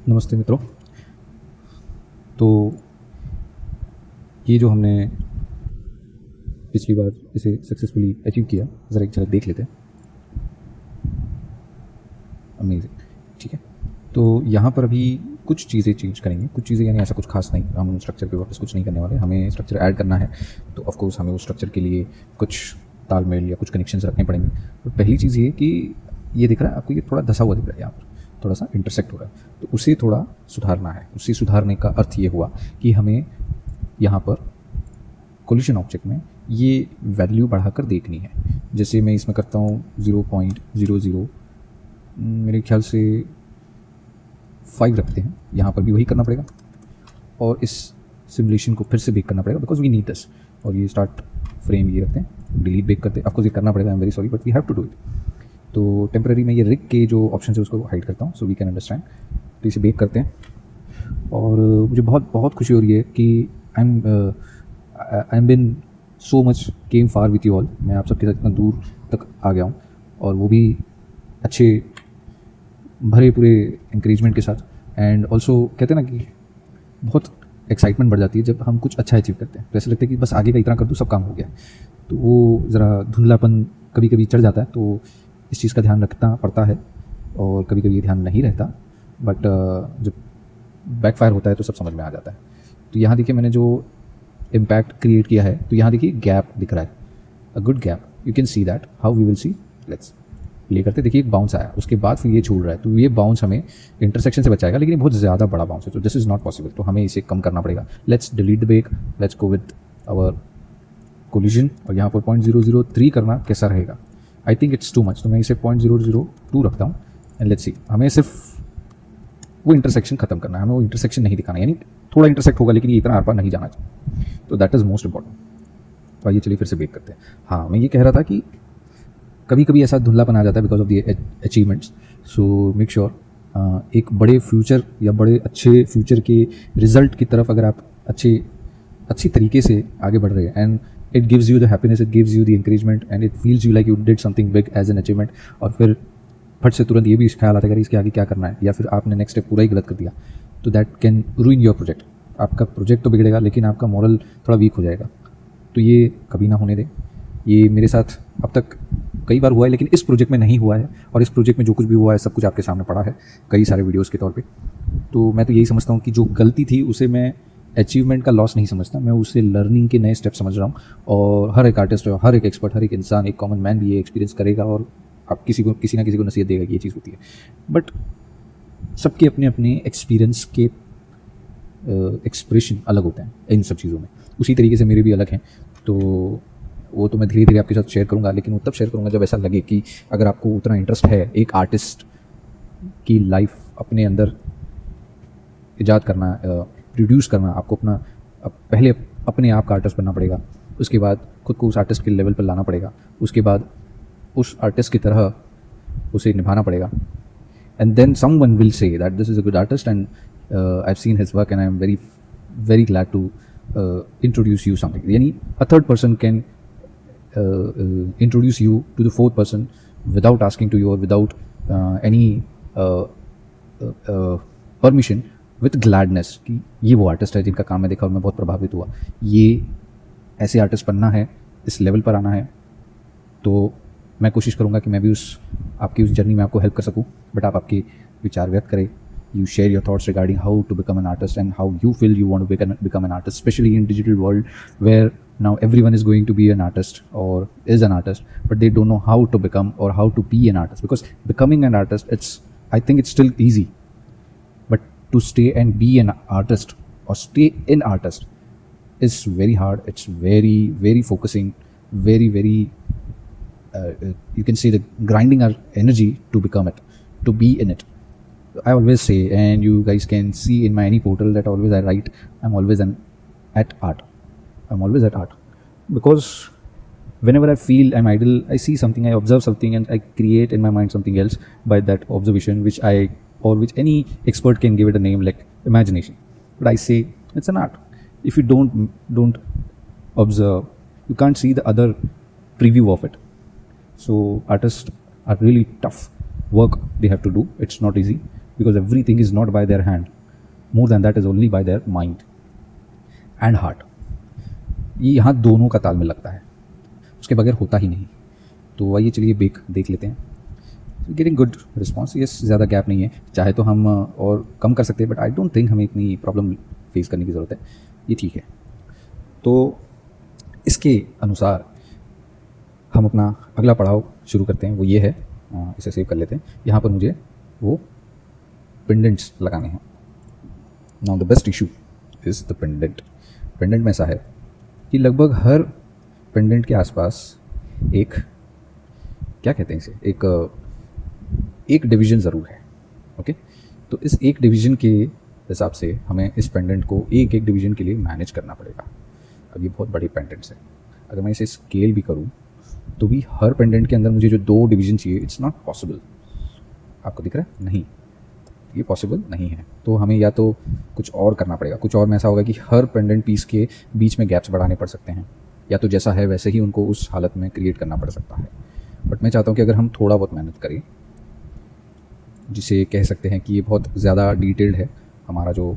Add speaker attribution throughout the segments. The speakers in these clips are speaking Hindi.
Speaker 1: नमस्ते मित्रों। तो ये जो हमने पिछली बार इसे सक्सेसफुली अचीव किया, ज़रा एक झलक देख लेते हैं। अमेजिंग, ठीक है। तो यहाँ पर अभी कुछ चीज़ें चेंज करेंगे, कुछ चीज़ें यानी ऐसा कुछ खास नहीं, हम स्ट्रक्चर पे वापस कुछ नहीं करने वाले। हमें स्ट्रक्चर ऐड करना है तो ऑफ कोर्स हमें उस स्ट्रक्चर के लिए कुछ तालमेल या कुछ कनेक्शंस रखने पड़ेंगे। तो पहली चीज़ ये कि ये दिख रहा है आपको, ये थोड़ा धसा हुआ दिख रहा है, यहाँ पर थोड़ा सा इंटरसेक्ट हो रहा है, तो उसे थोड़ा सुधारना है। उसे सुधारने का अर्थ ये हुआ कि हमें यहाँ पर कोलिशन ऑब्जेक्ट में ये वैल्यू बढ़ाकर देखनी है। जैसे मैं इसमें करता हूँ 0.00, मेरे ख्याल से 5 रखते हैं। यहाँ पर भी वही करना पड़ेगा और इस सिमुलेशन को फिर से बेक करना पड़ेगा बिकॉज वी नीड दिस। और ये स्टार्ट फ्रेम ये रखते हैं, डिलीट बेक करते हैं। ऑफकोर्स ये करना पड़ेगा, I am very sorry but we have to do it. तो टेम्पररी में ये रिग के जो ऑप्शन है उसको हाइड करता हूँ सो वी कैन अंडरस्टैंड। तो इसे बेक करते हैं और मुझे बहुत बहुत खुशी हो रही है कि I am been so much came far with you all. मैं आप सबके साथ इतना दूर तक आ गया हूँ और वो भी अच्छे भरे पूरे इंकरेजमेंट के साथ। एंड ऑल्सो कहते हैं ना कि बहुत एक्साइटमेंट बढ़ जाती है जब हम कुछ अच्छा अचीव करते हैं। तो ऐसा लगता है कि बस आगे का इतना कर दूँ सब काम हो गया। तो वो ज़रा धुंधलापन कभी कभी चढ़ जाता है, तो इस चीज़ का ध्यान रखना पड़ता है और कभी कभी ये ध्यान नहीं रहता, बट जब बैकफायर होता है तो सब समझ में आ जाता है। तो यहाँ देखिए मैंने जो इम्पैक्ट क्रिएट किया है, तो यहाँ देखिए गैप दिख रहा है, a good gap, you can see that. How we will see, let's play करते। देखिए एक बाउंस आया, उसके बाद फिर ये छोड़ रहा है, तो ये बाउंस हमें इंटरसेक्शन से बचाएगा, लेकिन ये बहुत ज़्यादा बड़ा बाउंस है, तो दिस इज़ नॉट पॉसिबल। तो हमें इसे कम करना पड़ेगा। Let's delete the break, let's go with our collision और यहाँ पर 0.003 करना कैसा रहेगा। I think it's too much, तो मैं इसे 0.002 रखता हूँ एंड लेट्स सी। हमें सिर्फ वो इंटरसेक्शन खत्म करना है, हमें वो इंटरसेक्शन नहीं दिखाना, यानी थोड़ा इंटरसेक्ट होगा लेकिन ये इतना आर पार नहीं जाना चाहिए। तो दैट इज़ मोस्ट इंपॉर्टेंट। तो आइए चलिए फिर से बेक करते हैं। हाँ, मैं ये कह रहा था कि कभी कभी ऐसा धुंधलापन आ जाता है because of the achievements. So make sure एक बड़े फ्यूचर या बड़े अच्छे फ्यूचर के रिजल्ट की तरफ अगर आप अच्छी तरीके से आगे बढ़ रहे हैं and it gives you the happiness, it gives you the encouragement and it feels you like you did something big as an achievement, और फिर फट से तुरंत ये भी ख्याल आता है कि इसके आगे क्या करना है, या फिर आपने नेक्स्ट स्टेप पूरा ही गलत कर दिया, तो दैट कैन रूइन योर प्रोजेक्ट। आपका प्रोजेक्ट तो बिगड़ेगा लेकिन आपका मॉरल थोड़ा वीक हो जाएगा। तो ये कभी ना होने दें। ये मेरे साथ अब तक कई बार हुआ है लेकिन इस प्रोजेक्ट में नहीं हुआ है, और इस प्रोजेक्ट में जो कुछ भी हुआ है सब कुछ आपके सामने पड़ा है कई सारे वीडियोज़ के तौर पर। तो मैं तो यही समझता हूँ कि जो गलती थी उसे मैं अचीवमेंट का लॉस नहीं समझता, मैं उसे लर्निंग के नए स्टेप समझ रहा हूँ। और हर एक आर्टिस्ट, हर एक एक्सपर्ट, हर एक इंसान, एक कॉमन मैन भी ये एक्सपीरियंस करेगा और आप किसी ना किसी को नसीहत देगा कि ये चीज़ होती है। बट सबके अपने अपने एक्सपीरियंस के एक्सप्रेशन अलग होते हैं इन सब चीज़ों में। उसी तरीके से मेरे भी अलग हैं, तो वो तो मैं धीरे धीरे आपके साथ शेयर करूँगा, लेकिन वो तब शेयर करूँगा जब ऐसा लगे कि अगर आपको उतना इंटरेस्ट है एक आर्टिस्ट की लाइफ अपने अंदर ईजाद करना, प्रोड्यूस करना, आपको पहले अपने आप का आर्टिस्ट बनना पड़ेगा, उसके बाद खुद को उस आर्टिस्ट के लेवल पर लाना पड़ेगा, उसके बाद उस आर्टिस्ट की तरह उसे निभाना पड़ेगा, and then someone will say that this is a good artist and I have seen his work and I am very very glad to introduce you something. यानी a third person can introduce you to the fourth person without asking to you और without any permission, with gladness कि ये वो आर्टिस्ट है जिनका काम मैं देखा और मैं बहुत प्रभावित हुआ। ये ऐसे आर्टिस्ट बनना है, इस लेवल पर आना है, तो मैं कोशिश करूँगा कि मैं भी आपकी उस जर्नी में आपको हेल्प कर सकूँ। बट आप आपके विचार व्यक्त करें, you share your thoughts regarding how to become an artist and how you feel you want to become an artist, specially in digital world where now everyone is going to be an artist or is an artist, but they don't know how to become or how to be an artist, because becoming an artist, I think it's still easy, but to stay and be an artist or stay in artist is very hard. It's very very focusing, very very you can say the grinding our energy to become it, to be in it. I always say, and you guys can see in my any portal, that always I write I'm always at art. I'm always at art, because whenever I feel I'm idle, I see something, I observe something, and I create in my mind something else by that observation, which any expert can give it a name like imagination. But I say it's an art. If you don't observe, you can't see the other preview of it. So artists are really tough work they have to do. It's not easy, because everything is not by their hand. More than that is only by their mind and heart. ये यहाँ दोनों का तालमेल लगता है, उसके बगैर होता ही नहीं. तो आइए चलिए बेक देख लेते हैं. Getting good response. यस, ज़्यादा गैप नहीं है, चाहे तो हम और कम कर सकते हैं, बट आई डोंट थिंक हमें इतनी प्रॉब्लम फेस करने की ज़रूरत है. ये ठीक है. तो इसके अनुसार हम अपना अगला पड़ाव शुरू करते हैं. वो ये है, इसे सेव कर लेते हैं. यहाँ पर मुझे वो पेंडेंट्स लगाने हैं. Now the best issue is the pendant. Pendant में ऐसा है कि लगभग हर पेंडेंट के आसपास एक, क्या कहते हैं इसे, एक डिवीज़न ज़रूर है. ओके, तो इस एक डिवीज़न के हिसाब से हमें इस पेंडेंट को एक एक डिवीज़न के लिए मैनेज करना पड़ेगा. अब ये बहुत बड़ी पेंडेंट्स है. अगर मैं इसे स्केल भी करूँ तो भी हर पेंडेंट के अंदर मुझे जो 2 डिवीज़न चाहिए, इट्स नॉट पॉसिबल. आपको दिख रहा है? नहीं, ये पॉसिबल नहीं है. तो हमें या तो कुछ और करना पड़ेगा. कुछ और में ऐसा होगा कि हर पेंडेंट पीस के बीच में गैप्स बढ़ाने पड़ सकते हैं, या तो जैसा है वैसे ही उनको उस हालत में क्रिएट करना पड़ सकता है. बट मैं चाहता हूँ कि अगर हम थोड़ा बहुत मेहनत करें, जिसे कह सकते हैं कि ये बहुत ज़्यादा डिटेल्ड है, हमारा जो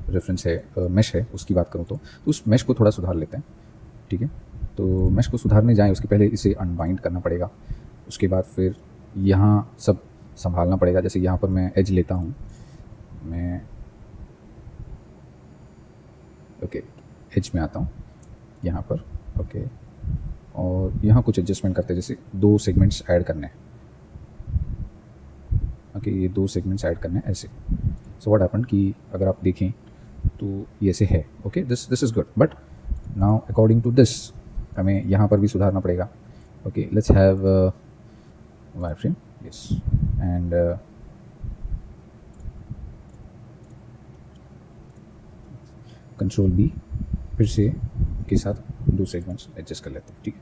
Speaker 1: रेफरेंस है मैश है उसकी बात करूँ तो उस मैश को थोड़ा सुधार लेते हैं. ठीक है, तो मैश को सुधारने जाएँ उसके पहले इसे अनबाइंड करना पड़ेगा. उसके बाद फिर यहाँ सब संभालना पड़ेगा. जैसे यहाँ पर मैं एज लेता हूँ, मैं ओके एज में आता हूँ यहाँ पर. ओके, और यहाँ कुछ एडजस्टमेंट करते हैं, जैसे 2 सेगमेंट्स ऐड करने हैं. ओके, ये 2 सेगमेंट्स ऐड करने हैं ऐसे. सो व्हाट हैपन कि अगर आप देखें तो ये ऐसे है. Okay, this is good. But now according to this हमें यहाँ पर भी सुधारना पड़ेगा. Okay, let's have wire frame. Yes, and control B फिर से के साथ 2 सेगमेंट्स एडजस्ट कर लेते हैं. ठीक है,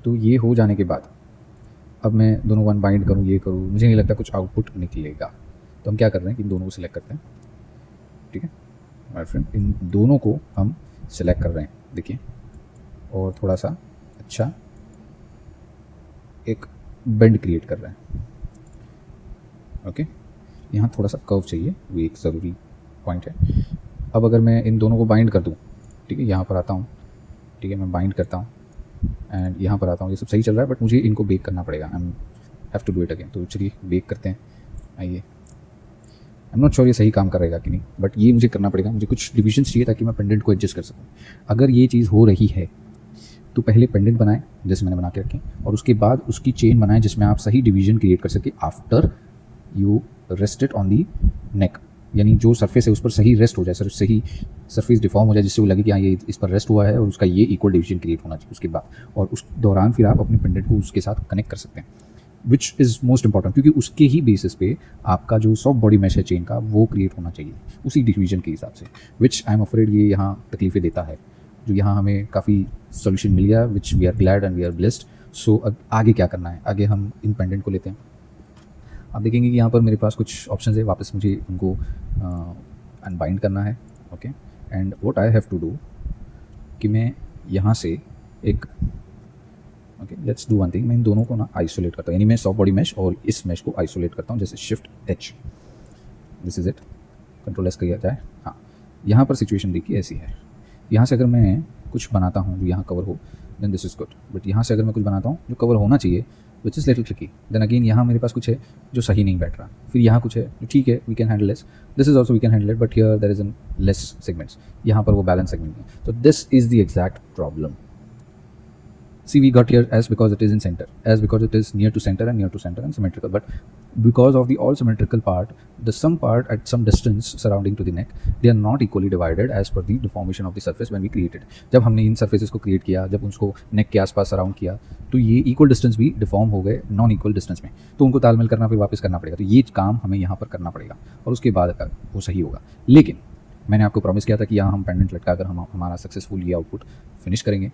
Speaker 1: तो ये हो जाने के बाद अब मैं दोनों वन बाइंड करूँ, ये करूँ, मुझे नहीं लगता कुछ आउटपुट निकलेगा. तो हम क्या कर रहे हैं कि इन दोनों को सिलेक्ट करते हैं. ठीक है माय फ्रेंड, इन दोनों को हम सिलेक्ट कर रहे हैं. देखिए, और थोड़ा सा अच्छा एक बेंड क्रिएट कर रहे हैं. ओके, यहाँ थोड़ा सा कर्व चाहिए, वो एक ज़रूरी पॉइंट है. अब अगर मैं इन दोनों को बाइंड कर दूँ, ठीक है, यहाँ पर आता हूँ. ठीक है, मैं बाइंड करता हूँ एंड यहाँ पर आता हूँ. ये सब सही चल रहा है, बट मुझे इनको बेक करना पड़ेगा. I have to do it again. तो चलिए बेक करते हैं. आइए, आई एम नॉट श्योर ये सही काम करेगा कि नहीं, बट ये मुझे करना पड़ेगा. मुझे कुछ डिविजन्स चाहिए ताकि मैं पेंडेंट को एडजस्ट कर सकूँ. अगर ये चीज़ हो रही है तो पहले पेंडेंट बनाएं जैसे मैंने बना के रखें, और उसके बाद उसकी चेन बनाएं जिसमें आप सही डिवीजन क्रिएट कर सके. After you rest it on the neck, यानी जो सरफेस है उस पर सही रेस्ट हो जाए, सही सरफेस डिफॉर्म हो जाए, जिससे वो लगे कि हाँ ये इस पर रेस्ट हुआ है और उसका ये इक्वल डिवीजन क्रिएट होना चाहिए उसके बाद. और उस दौरान फिर आप अपने पेंडेंट को उसके साथ कनेक्ट कर सकते हैं, विच इज़ मोस्ट इंपॉर्टेंट, क्योंकि उसके ही बेसिस पे आपका जो सॉफ्ट बॉडी मैश है चेन का वो क्रिएट होना चाहिए उसी डिवीजन के हिसाब से. विच आई एम अफ्रेड ये यहाँ तकलीफ़ें देता है, जो यहाँ हमें काफ़ी सोल्यूशन मिल गया, which we are glad and we are blessed. So आगे क्या करना है, आगे हम इन पेंडेंट को लेते हैं. आप देखेंगे कि यहाँ पर मेरे पास कुछ ऑप्शन है, वापस मुझे उनको अनबाइंड करना है. Okay, and what I have to do कि मैं यहाँ से एक, okay let's do one thing, मैं इन दोनों को ना आइसोलेट करता हूँ. यानी मैं सॉफ्ट बॉडी मैश और इस मैश को आइसोलेट करता हूँ, जैसे shift H. This is it. Control S किया जाए. हाँ, यहाँ पर सिचुएशन देखिए ऐसी है. यहाँ से अगर मैं कुछ बनाता हूँ जो यहाँ कवर हो, then this is good. But यहाँ से अगर मैं कुछ बनाता हूँ जो कवर होना चाहिए, which is little tricky, then again यहाँ मेरे पास कुछ है जो सही नहीं बैठ रहा. फिर यहाँ कुछ है जो ठीक है, we can handle this. This is also we can handle it, but here there is an less segments. यहाँ पर वो बैलेंस सेगमेंट है. तो दिस इज द एग्जैक्ट प्रॉब्लम. See, we got here as because it is in center, as because it is near to center and symmetrical. But because of the all symmetrical part, the some part at some distance surrounding to the neck, they are not equally divided as per the deformation of the surface when we created. जब हमने इन surfaces को create किया, जब उसको neck के आसपास surround किया, तो ये equal distance भी deform हो गए non equal distance में. तो उनको तालमेल करना फिर वापस करना पड़ेगा. तो ये काम हमें यहाँ पर करना पड़ेगा और उसके बाद वो सही होगा. लेकिन मैंने आपको प्रॉमिस किया था कि यहाँ हम पेंडेंट लटका कर हम हमारा सक्सेसफुल ये आउटपुट फिनिश करेंगे.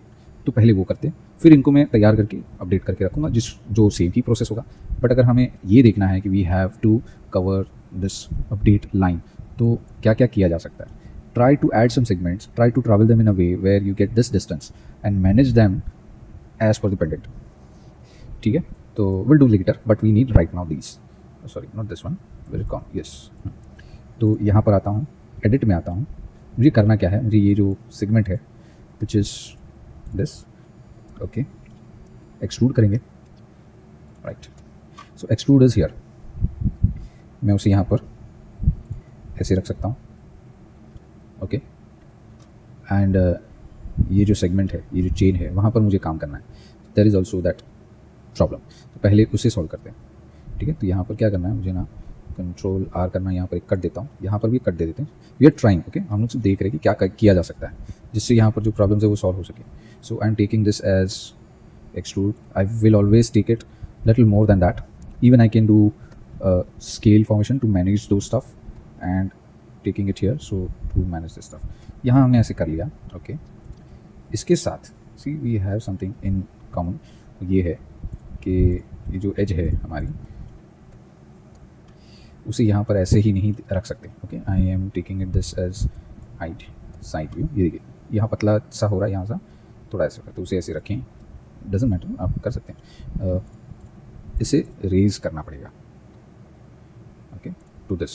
Speaker 1: तो पहले वो करते हैं, फिर इनको मैं तैयार करके अपडेट करके रखूँगा, जो सेम ही प्रोसेस होगा. बट अगर हमें ये देखना है कि we have to cover this update line, तो क्या क्या किया जा सकता है. Try to add some segments, try to travel them in a way where you get this distance and manage them as per the pendant. ठीक है, तो will do later, but we need right now these, sorry not this one, where com, yes. तो यहाँ पर आता हूँ, एडिट में आता हूँ। मुझे करना क्या है, मुझे ये जो सेगमेंट है which is this, okay, extrude करेंगे, right. So extrude is here, मैं उसे यहाँ पर ऐसे रख सकता हूँ, ओके। एंड ये जो सेगमेंट है, ये जो चेन है, वहाँ पर मुझे काम करना है। There is also that problem. तो पहले उसे सॉल्व करते हैं, ठीक है। तो यहाँ पर क्या करना है मुझे ना, कंट्रोल आर करना है, यहाँ पर एक कट देता हूँ, यहाँ पर भी कट दे देते हैं। वी आर ट्राइंग, ओके, हम लोग से देख रहे हैं कि क्या किया जा सकता है जिससे यहाँ पर जो प्रॉब्लम्स है वो सॉल्व हो सके। So I am taking this as extrude. I will always take it little more than that. Even I can do scale formation to manage those stuff and taking it here, so to manage this stuff. यहाँ हमने ऐसे कर लिया, ओके। इसके साथ see we have something in common, ये है कि ये जो एज है हमारी, उसे यहाँ पर ऐसे ही नहीं रख सकते, okay. I am taking it this edge height side view. ये देखिए यहाँ पतला सा हो रहा है, यहाँ सा थोड़ा ऐसा, तो उसे ऐसे रखें, डजेंट मैटर, आप कर सकते हैं। इसे रेज करना पड़ेगा, okay, to this.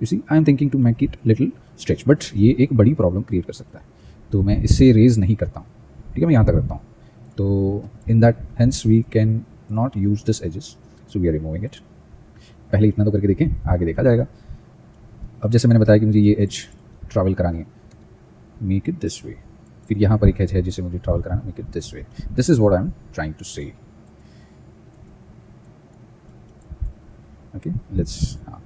Speaker 1: You see I am thinking to make it little stretch, but ये एक बड़ी प्रॉब्लम क्रिएट कर सकता है, तो मैं इससे रेज नहीं करता हूँ, ठीक है। मैं यहाँ तक रखता हूँ, तो in that hence we can not use this edges, so we are removing it. पहले इतना तो करके देखें, आगे देखा जाएगा। अब जैसे मैंने बताया कि मुझे ये एज ट्रैवल करानी है, मेक इट दिस वे। फिर यहाँ पर एक एज है जिसे मुझे ट्रैवल कराना है, make it this way. This is what I am trying to say, okay. Let's, हाँ,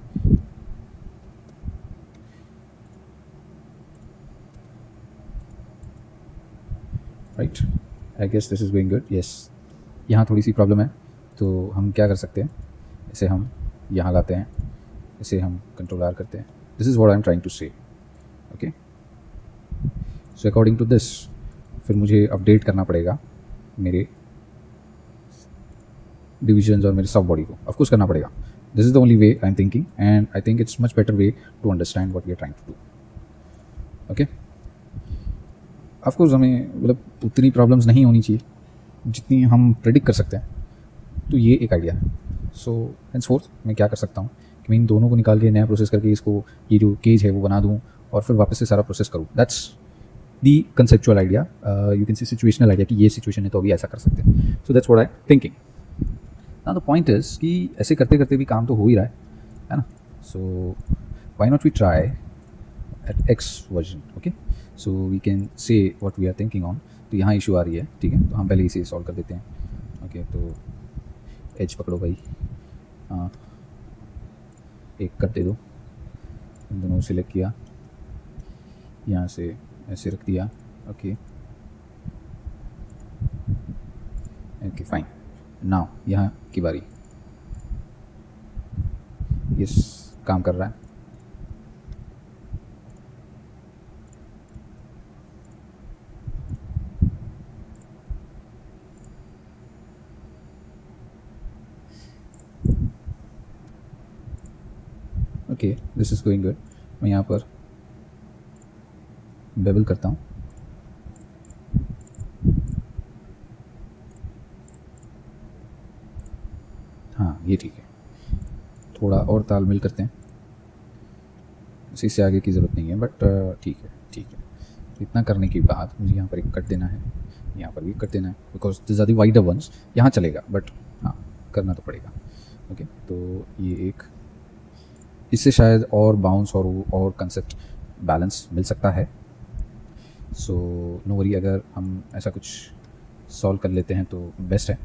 Speaker 1: right, I guess this is going good, yes. यहाँ थोड़ी सी प्रॉब्लम है, तो हम क्या कर सकते हैं, इसे हम यहाँ लाते हैं, इसे हम कंट्रोल आर करते हैं। This is what I am trying to say, okay. So according to this फिर मुझे अपडेट करना पड़ेगा मेरे डिविजन्स और मेरे सब बॉडी को, ऑफकोर्स करना पड़ेगा। This is the only way I am thinking, and I think it's much better way to understand what we are trying to do, okay. Of course हमें मतलब उतनी प्रॉब्लम्स नहीं होनी चाहिए जितनी हम प्रेडिक्ट कर सकते हैं, तो ये एक आइडिया है। सो हेंसफोर्थ मैं क्या कर सकता हूँ कि मैं इन दोनों को निकाल के नया प्रोसेस करके इसको, ये जो केज है वो बना दूँ और फिर वापस से सारा प्रोसेस करूँ। That's the conceptual idea, you can C situational idea कि ये सिचुएशन है तो अभी ऐसा कर सकते हैं। So that's what I thinking. Now the point is कि ऐसे करते करते भी काम तो हो ही रहा है ना। So why not we try at X version, okay. So we can say what we are thinking on. तो यहाँ इशू आ रही है, ठीक है, तो हम पहले इसे सॉल्व कर देते हैं, ओके। तो एज पकड़ो भाई, हाँ, एक कट दे दो, इन दोनों को सिलेक्ट किया, यहाँ से ऐसे रख दिया, ओके ओके फाइन। नाउ यहाँ की बारी, यस, काम कर रहा है, okay, this is going good. मैं यहाँ पर बेबल करता हूँ, हाँ ये ठीक है। थोड़ा और तालमेल करते हैं, इससे आगे की ज़रूरत नहीं है, बट ठीक है ठीक है। इतना करने के बाद मुझे यहाँ पर एक कट देना है, यहाँ पर भी कट देना है, because this are the wider ones. यहाँ चलेगा बट हाँ करना तो पड़ेगा, ओके। तो ये एक, इससे शायद और बाउंस और कंसेप्ट बैलेंस मिल सकता है। सो नो वरी, अगर हम ऐसा कुछ सॉल्व कर लेते हैं तो बेस्ट है।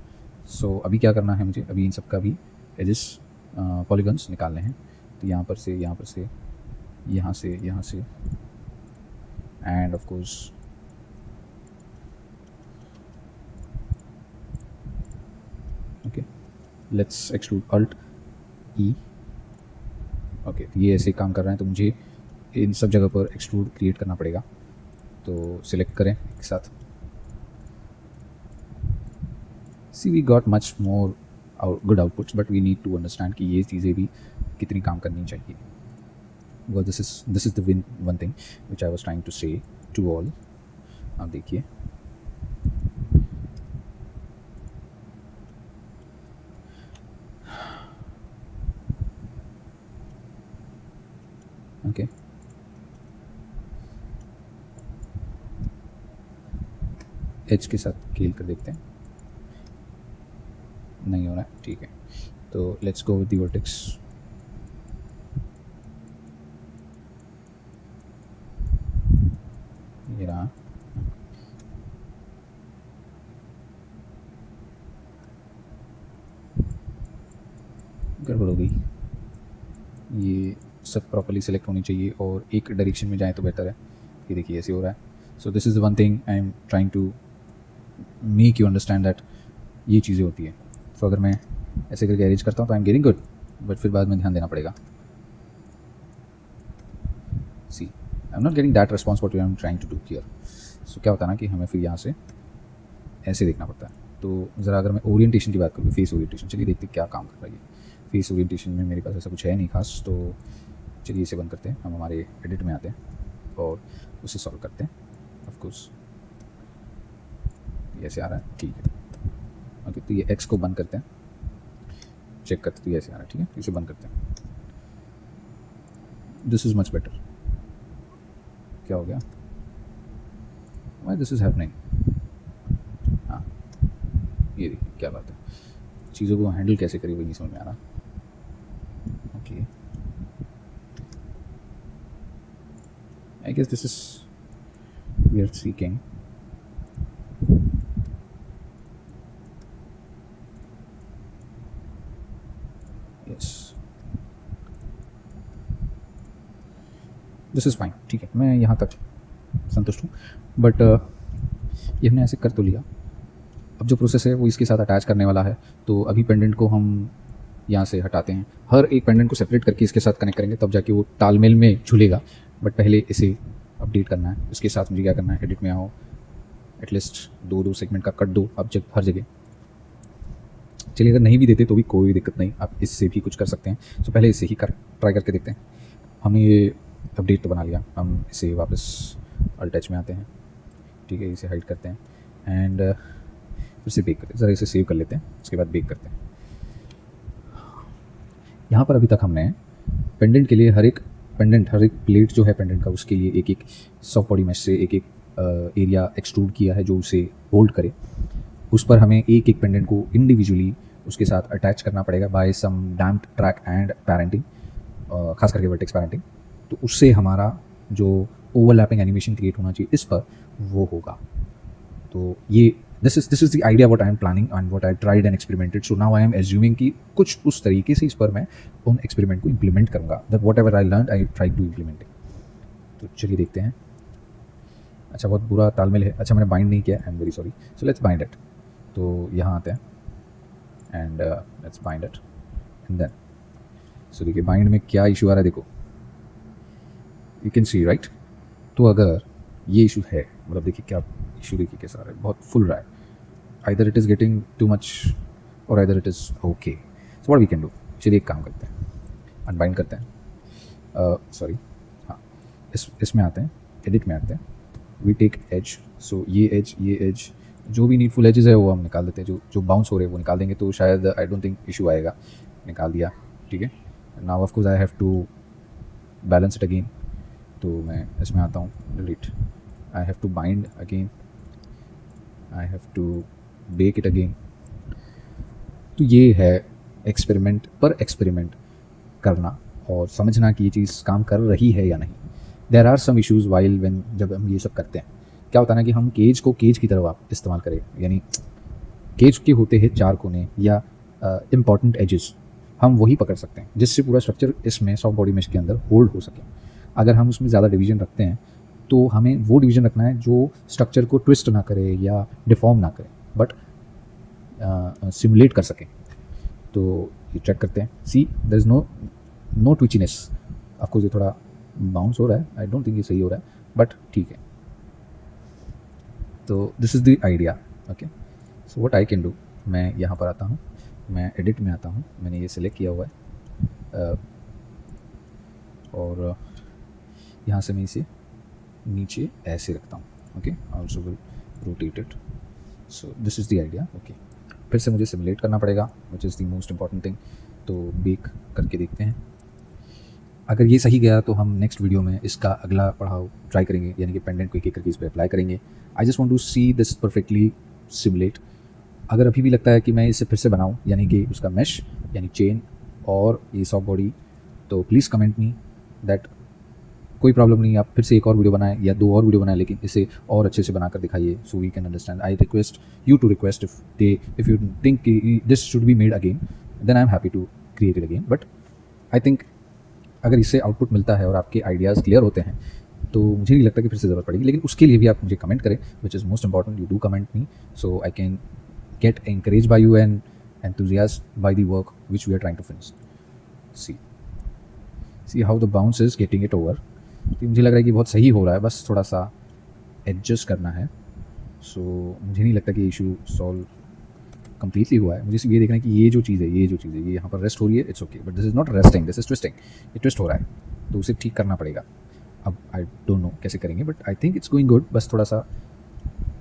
Speaker 1: सो अभी क्या करना है मुझे, अभी इन सब का भी एजेस पॉलीगन्स निकालने हैं। तो यहाँ पर से, यहाँ पर से, यहाँ से, यहाँ से, and of course okay, let's extrude Alt E, okay. ये ऐसे काम कर रहे हैं, तो मुझे इन सब जगह पर एक्सट्रूड क्रिएट करना पड़ेगा। तो सिलेक्ट करें एक साथ, see we got much more good outputs, but we need to understand कि ये चीज़ें भी कितनी काम करनी चाहिए। Because this is the one thing which I was trying to say to all. आप देखिए, ओके एज के साथ खेल कर देखते हैं, नहीं हो रहा है, ठीक है। तो let's go with the vertex. ये रहा, गड़बड़ हो गई, ये सब प्रॉपर्ली सेलेक्ट होनी चाहिए और एक डायरेक्शन में जाए तो बेहतर है। ये देखिए ऐसे हो रहा है। So this is the one thing I am trying to make you understand that ये चीज़ें होती है। सो अगर मैं ऐसे करके अरेंज करता हूँ तो I am getting good, but फिर बाद में ध्यान देना पड़ेगा। See I am not getting that response what I am trying to do here. So क्या होता है ना कि हमें फिर यहाँ से ऐसे देखना पड़ता है। तो ज़रा अगर मैं ओरिएंटेशन की बात करूँ, फेस ओरिएंटेशन, चलिए देखते क्या काम कर रहा है ये। फेस ओरिएंटेशन में मेरे पास ऐसा कुछ है नहीं खास, तो चलिए इसे बंद करते हैं। हम हमारे एडिट में आते हैं और उसे सॉल्व करते हैं। ऑफ कोर्स ये ऐसे आ रहा है, ठीक है। ओके तो ये एक्स को बंद करते हैं, चेक करते तो ये ऐसे आ रहा है, ठीक है। इसे बंद करते हैं। This is much better. क्या हो गया, वाई दिस इज़ हैपनिंग? हाँ ये देखिए क्या बात है, चीज़ों को हैंडल कैसे करें वही नहीं समझ में आ रहा। Okay I guess this is we are seeking. Yes. This is fine. ठीक है, मैं यहाँ तक संतुष्ट हूँ। बट ये हमने ऐसे कर तो लिया, अब जो प्रोसेस है वो इसके साथ अटैच करने वाला है। तो अभी पेंडेंट को हम यहाँ से हटाते हैं, हर एक पेंडेंट को सेपरेट करके इसके साथ कनेक्ट करेंगे, तब जाके वो तालमेल में झूलेगा। बट पहले इसे अपडेट करना है। इसके साथ मुझे क्या करना है, एडिट में आओ, एटलीस्ट दो सेगमेंट का कट दो अब जब हर जगह। चलिए अगर नहीं भी देते तो भी कोई दिक्कत नहीं, आप इससे भी कुछ कर सकते हैं। तो पहले इसे ही ट्राई करके देखते हैं। हमने ये अपडेट तो बना लिया, हम इसे वापस अल्ट टच में आते हैं, ठीक है। इसे हाइड करते हैं एंड फिर से बेक करते हैं। ज़रा इसे सेव कर लेते हैं, उसके बाद बेक करते हैं। यहाँ पर अभी तक हमने पेंडेंट के लिए हर एक प्लेट जो है पेंडेंट का, उसके लिए एक सॉफ्ट बॉडी मैश से एक एरिया एक्सट्रूड किया है जो उसे होल्ड करे। उस पर हमें एक पेंडेंट को इंडिविजुअली उसके साथ अटैच करना पड़ेगा by some damped track and parenting, खास करके वर्टेक्स पैरेंटिंग। तो उससे हमारा जो ओवरलैपिंग एनिमेशन क्रिएट होना चाहिए इस पर, वो होगा। तो ये दिस इज the idea what I am planning and what I tried and experimented. So now I am assuming कि कुछ उस तरीके से इस पर मैं उन एक्सपेरिमेंट को इम्प्लीमेंट करूँगा, that whatever I learn I try to implement. तो चलिए देखते हैं। अच्छा बहुत बुरा तालमेल है, अच्छा मैंने बाइंड नहीं किया, I am very sorry. So let's bind it. तो यहाँ आते हैं and let's bind it and then so देखिए बाइंड में क्या इशू आ रहा है, देखो यू कैन सी राइट। तो अगर ये इशू है, मतलब देखिए क्या इशू, देखिए कैसा आ रहा है, बहुत फुल रहा है। Either it is getting too much और either it is okay. So what we can do, चलिए एक काम करते हैं, अनबाइंड करते हैं। सॉरी हाँ, इसमें आते हैं, एडिट में आते हैं, वी टेक एज। सो ये एज जो भी नीडफुल एजेस है वो हम निकाल देते हैं, जो बाउंस हो रहे हैं वो निकाल देंगे। तो शायद आई डोंट थिंक इशू आएगा, निकाल दिया, ठीक है। Now of course I have to balance it again. तो मैं इसमें आता हूँ, delete, I have to bind again, I have to bake it again. तो ये है एक्सपेरिमेंट पर एक्सपेरिमेंट करना और समझना कि ये चीज़ काम कर रही है या नहीं। There are some issues while when, जब हम ये सब करते हैं क्या होता है ना कि हम केज को केज की तरह आप इस्तेमाल करें, यानी केज के होते हैं चार कोने या इम्पॉर्टेंट एजेस, हम वही पकड़ सकते हैं जिससे पूरा स्ट्रक्चर इसमें सॉफ्ट बॉडी मैश के अंदर होल्ड हो सके। अगर हम उसमें ज़्यादा डिवीजन रखते हैं तो हमें वो डिवीजन रखना है जो स्ट्रक्चर को ट्विस्ट ना करे या डिफॉर्म ना करे, बट सिमुलेट कर सके। तो ये चेक करते हैं, सी देयर इज़ नो ट्विचीनेस। आपको ये थोड़ा बाउंस हो रहा है, आई डोंट थिंक ये सही हो रहा है, बट ठीक है। तो this is the idea, okay. So what I can do, मैं यहाँ पर आता हूँ, मैं एडिट में आता हूँ, मैंने ये सिलेक्ट किया हुआ है और यहाँ से मैं इसे नीचे ऐसे रखता हूँ, okay. Also will rotate it. So this is the idea, okay. फिर से मुझे सिमुलेट करना पड़ेगा, which is the most important thing. तो बेक करके देखते हैं, अगर ये सही गया तो हम नेक्स्ट वीडियो में इसका अगला पड़ाव ट्राई करेंगे, यानी कि पेंडेंट को एक एक करके इस पर अप्लाई करेंगे। I just want to see this perfectly simulate. अगर अभी भी लगता है कि मैं इसे फिर से बनाऊँ, यानी कि उसका मैश यानी चेन और ये सॉफ्ट बॉडी, तो प्लीज़ कमेंट मी दैट। कोई प्रॉब्लम नहीं, आप फिर से एक और वीडियो बनाएं या 2 और वीडियो बनाएं, लेकिन इसे और अच्छे से बनाकर दिखाइए so we can understand. I request you to request if you think this should be made again, then I am happy to create it again. But I think अगर इससे आउटपुट मिलता है और आपके आइडियाज़ क्लियर होते हैं तो मुझे नहीं लगता कि फिर से ज़रूरत पड़ेगी। लेकिन उसके लिए भी आप मुझे कमेंट करें, which is most important. You do comment me so I can get encouraged by you and enthusiased by the work which we are trying to finish. See how the bounce is getting it over. तो मुझे लग रहा है कि बहुत सही हो रहा है, बस थोड़ा सा एडजस्ट करना है। सो मुझे नहीं लगता कि इशू सॉल्व कम्प्लीटली हुआ है। मुझे सिर्फ ये देखना है कि ये जो चीज़ है ये यहाँ पर रेस्ट हो रही है, it's okay, but this is not resting, this is twisting. ये ट्विस्ट हो रहा है तो उसे ठीक करना पड़ेगा। अब आई डोंट नो कैसे करेंगे, but I think it's going good. बस थोड़ा सा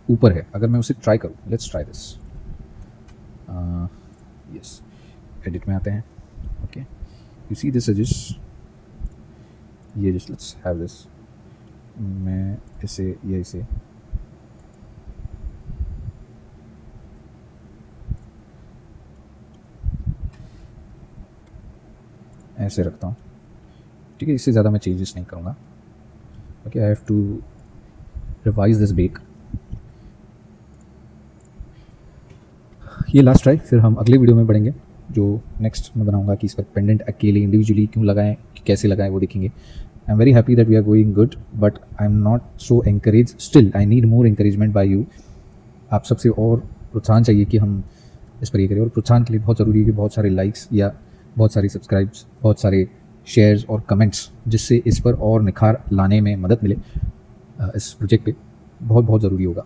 Speaker 1: ऊपर है, अगर मैं उसे ट्राई करूँ, let's try this. Yes, edit में आते हैं। Okay, you see this edges, ये जस्ट लेट्स हैव दिस। मैं इसे ऐसे रखता हूँ, ठीक है। इससे ज़्यादा मैं चेंजेस नहीं करूँगा। Okay, I have to revise this bake. ये लास्ट ट्राई, फिर हम अगले वीडियो में बढ़ेंगे जो नेक्स्ट मैं बनाऊंगा कि इस पर पेंडेंट अकेले इंडिविजुअली क्यों लगाएं, कैसे लगाएं, वो देखेंगे। I am very happy that we are going good, but I am not so encourage still. I need more encouragement by you. आप सबसे और प्रोत्साहन चाहिए कि हम इस पर ये करें, और प्रोत्साहन के लिए बहुत ज़रूरी है कि बहुत सारे लाइक्स या बहुत सारे सब्सक्राइब्स, बहुत सारे शेयर्स और कमेंट्स, जिससे इस पर और निखार लाने में मदद मिले इस प्रोजेक्ट पे, बहुत ज़रूरी होगा।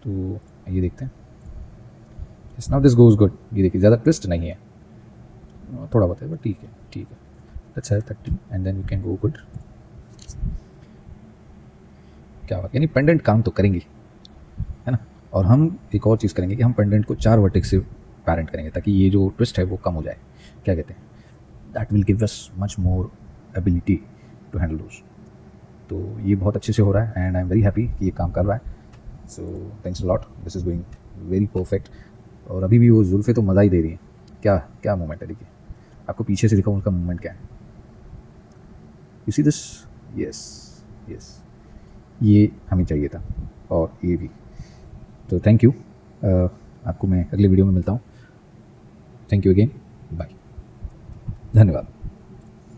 Speaker 1: तो ये देखते हैं। Now this goes good. ये देखिए ज़्यादा ट्विस्ट नहीं है, थोड़ा बहुत है बट ठीक है। Let's have 30 and then we can go good. क्या बात, यानी पेंडेंट काम तो करेंगी, है ना। और हम एक और चीज़ करेंगे कि हम पेंडेंट को 4 वर्टेक्स से पैरेंट करेंगे ताकि ये जो ट्विस्ट है वो कम हो जाए। क्या कहते हैं, that will give us much more ability to handle those. तो ये बहुत अच्छे से हो रहा है and I am very happy कि ये काम कर रहा है। So thanks a lot, this is going very perfect. और अभी भी वो जुल्फ़े तो मज़ा ही दे रही हैं। क्या मोमेंट है, देखिए आपको पीछे से दिखाऊँ उसका मोमेंट क्या है। यू सी दिस, यस, ये हमें चाहिए था और ये भी। तो थैंक यू। आपको मैं अगले वीडियो में मिलता हूँ। थैंक यू अगेन, बाय, धन्यवाद।